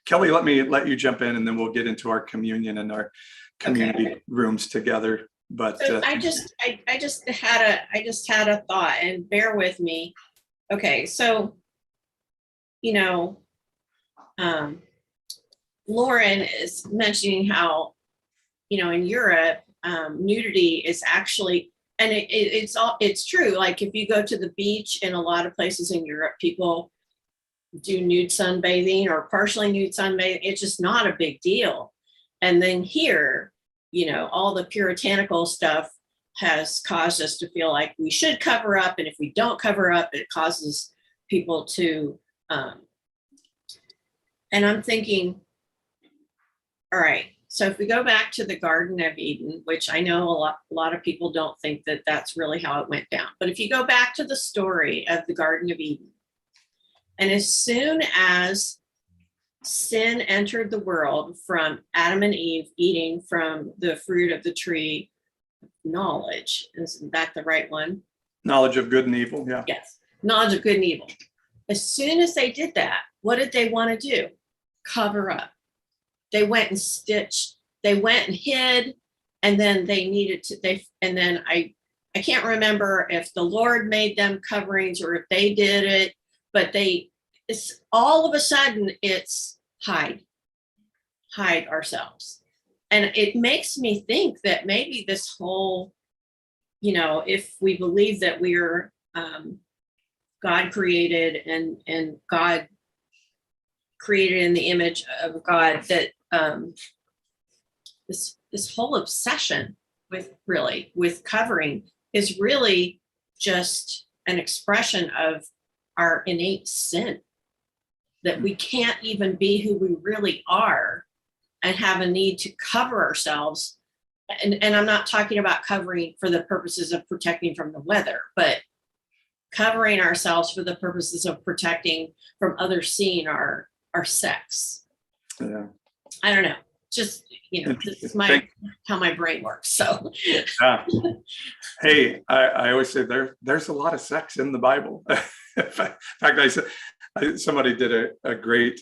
Speaker 2: Kelly, let me let you jump in, and then we'll get into our communion and our community rooms together. But
Speaker 5: So I just had a thought, and bear with me. Okay, so Lauren is mentioning how in Europe nudity is actually, and it's true. Like if you go to the beach in a lot of places in Europe, people do nude sunbathing or partially nude sunbathing. It's just not a big deal. And then here, all the puritanical stuff has caused us to feel like we should cover up. And if we don't cover up, it causes people to, and I'm thinking, all right, so if we go back to the Garden of Eden, which I know a lot of people don't think that that's really how it went down. But if you go back to the story of the Garden of Eden, and as soon as sin entered the world from Adam and Eve eating from the fruit of the tree of knowledge, isn't that the right one? Knowledge
Speaker 2: of good and evil, yeah.
Speaker 5: Yes, knowledge of good and evil. As soon as they did that, what did they want to do? Cover up. They went and stitched, they went and hid, and then they needed to, and then I can't remember if the Lord made them coverings or if they did it, but it's all of a sudden it's hide ourselves. And it makes me think that maybe this whole, if we believe that we're God created and God created in the image of God, that this whole obsession with covering is really just an expression of our innate sin, that we can't even be who we really are and have a need to cover ourselves. And I'm not talking about covering for the purposes of protecting from the weather, but covering ourselves for the purposes of protecting from others seeing our sex.
Speaker 2: Yeah.
Speaker 5: I don't know. Just, this is how my brain works. So,
Speaker 2: hey, I always say there's a lot of sex in the Bible. In fact, somebody did a great,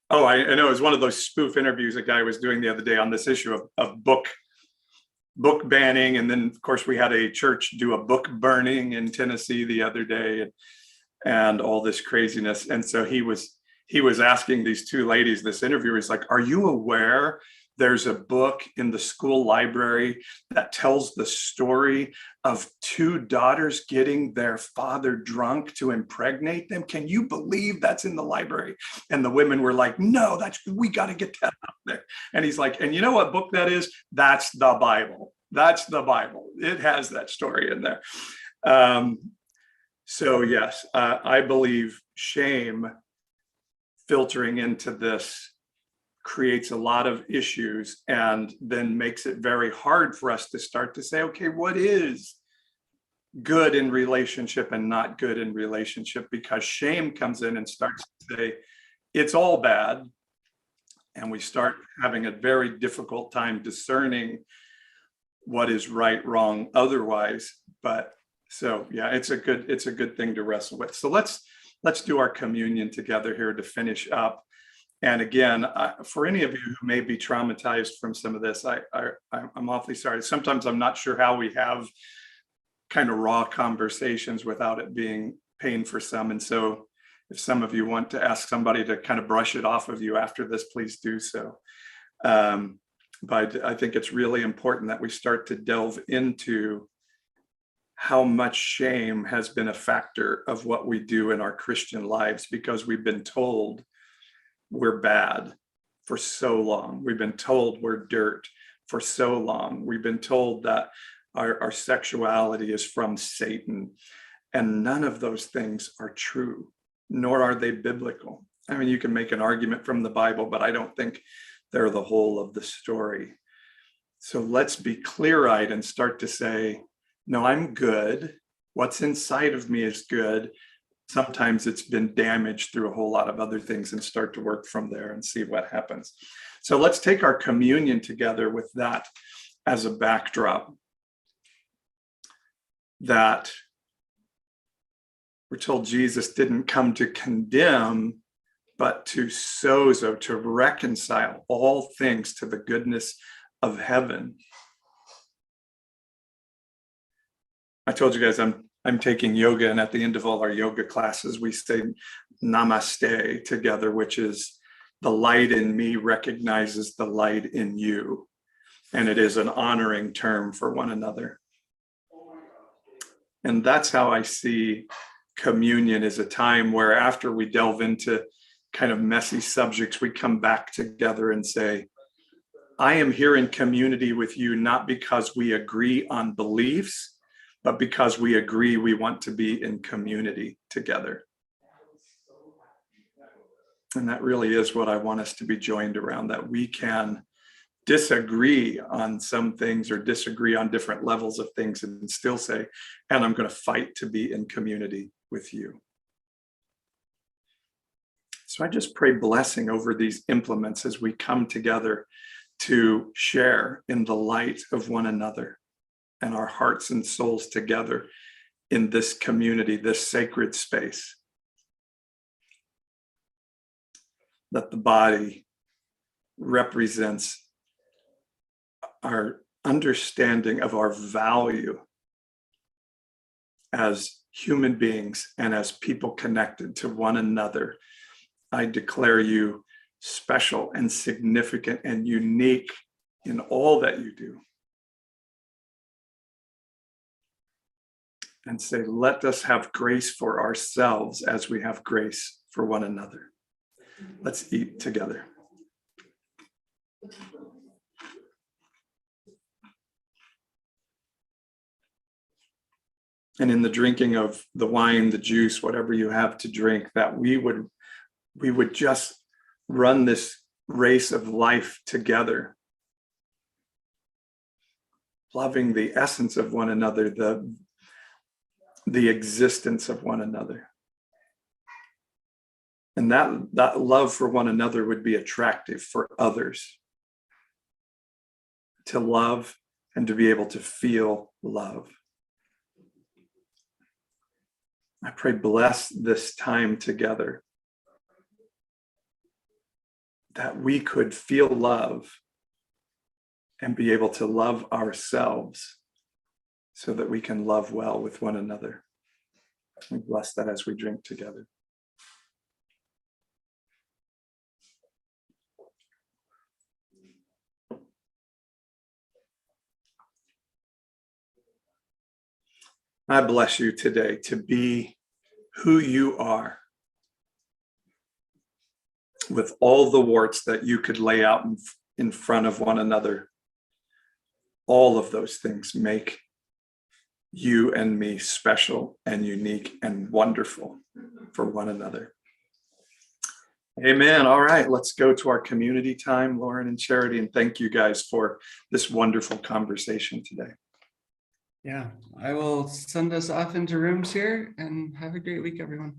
Speaker 2: I know it was one of those spoof interviews a guy was doing the other day on this issue of book banning. And then of course we had a church do a book burning in Tennessee the other day and all this craziness. And so he was asking these two ladies, this interviewer is like, are you aware there's a book in the school library that tells the story of two daughters getting their father drunk to impregnate them? Can you believe that's in the library? And the women were like, no, we got to get that out there. And he's like, and you know what book that is? That's the Bible. That's the Bible. It has that story in there. So yes, I believe shame filtering into this creates a lot of issues and then makes it very hard for us to start to say, okay, what is good in relationship and not good in relationship? Because shame comes in and starts to say, it's all bad. And we start having a very difficult time discerning what is right, wrong, otherwise. But so, yeah, it's a good thing to wrestle with. So let's do our communion together here to finish up. And again, for any of you who may be traumatized from some of this, I'm awfully sorry. Sometimes I'm not sure how we have kind of raw conversations without it being pain for some. And so if some of you want to ask somebody to kind of brush it off of you after this, please do so. But I think it's really important that we start to delve into how much shame has been a factor of what we do in our Christian lives, because we've been told we're bad for so long. We've been told we're dirt for so long. We've been told that our sexuality is from Satan. And none of those things are true, nor are they biblical. I mean, you can make an argument from the Bible, but I don't think they're the whole of the story. So let's be clear-eyed and start to say, no, I'm good. What's inside of me is good. Sometimes it's been damaged through a whole lot of other things, and start to work from there and see what happens. So let's take our communion together with that as a backdrop. That we're told Jesus didn't come to condemn, but to sozo, to reconcile all things to the goodness of heaven. I told you guys I'm taking yoga, and at the end of all our yoga classes, we say namaste together, which is the light in me recognizes the light in you. And it is an honoring term for one another. And that's how I see communion, is a time where after we delve into kind of messy subjects, we come back together and say, I am here in community with you, not because we agree on beliefs, but because we agree we want to be in community together. And that really is what I want us to be joined around, that we can disagree on some things or disagree on different levels of things and still say, and I'm going to fight to be in community with you. So I just pray blessing over these implements as we come together to share in the light of one another and our hearts and souls together in this community, this sacred space. That the body represents our understanding of our value as human beings and as people connected to one another. I declare you special and significant and unique in all that you do. And say, let us have grace for ourselves as we have grace for one another. Let's eat together. And in the drinking of the wine, the juice, whatever you have to drink, that we would just run this race of life together, loving the essence of one another, the existence of one another. And that love for one another would be attractive for others. To love and to be able to feel love. I pray bless this time together, that we could feel love and be able to love ourselves so that we can love well with one another. We bless that as we drink together. I bless you today to be who you are, with all the warts that you could lay out in front of one another. All of those things make you and me special and unique and wonderful for one another. Amen. All right, let's go to our community time, Lauren and Charity, and thank you guys for this wonderful conversation today.
Speaker 3: Yeah, I will send us off into rooms here, and have a great week, everyone.